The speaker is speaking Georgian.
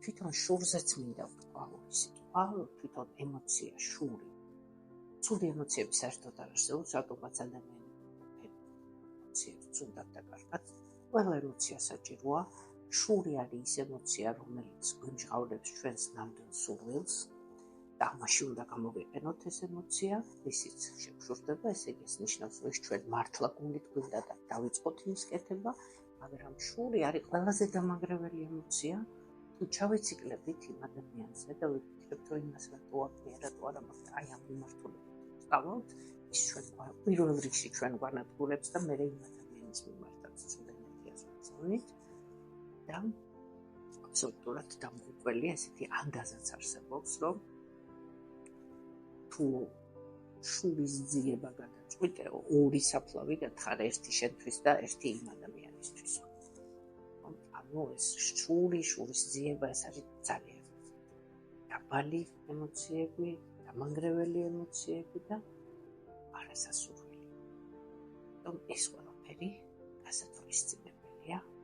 თვითონ შურზეც მინდა ვთქვა ორი სიტყვა, თვითონ ემოცია, შური. ცუდი ემოციები საერთოდ არ არსებობს, რატომაც ადამიანები ემოციებს უნდათ და კარგად. ყველა ემოცია საჭიროა. შური არის ის ემოცია, რომელიც გვიმჟღავნებს ჩვენს ნამდვილ სურვილს და ამაში უნდა გამოვიყენოთ ეს ემოცია, ისიც შეგშურდება, ესე იგი ეს ნიშნავს, რომ ჩვენ მართლა გულით გვინდა და დავიწყოთ იმის კეთება, მაგრამ შური არის ყველაზე დამანგრეველი ემოცია, თუ ჩავეციკლებით იმ ადამიანზე და ვიფიქრებთ, რომ იმას რატო აქვია, რატო არა, მაგრამ აი ამ მიმართულებით ვსწავლოთ, ის ჩვენ პირველ რიგში ჩვენ გვანადგურებს და მე იმ ადამიანის მიმართაც ცუდ ენერგიას ვგზავნით და აბსოლუტურად დამღუპველია ესეთი ანდაზაც არსებობს, რომ თუ შურის ძიება გადაწყვიტე, ორი საფლავი გათხარა, ერთი შენთვის და ერთი იმ ადამიანისთვის. ანუ ეს შურის ძიება ეს არის ძალიან დაბალი ემოციები, დამანგრეველი ემოციები და არასასურველი. ეს ყველაფერი გასათვალისწინებელია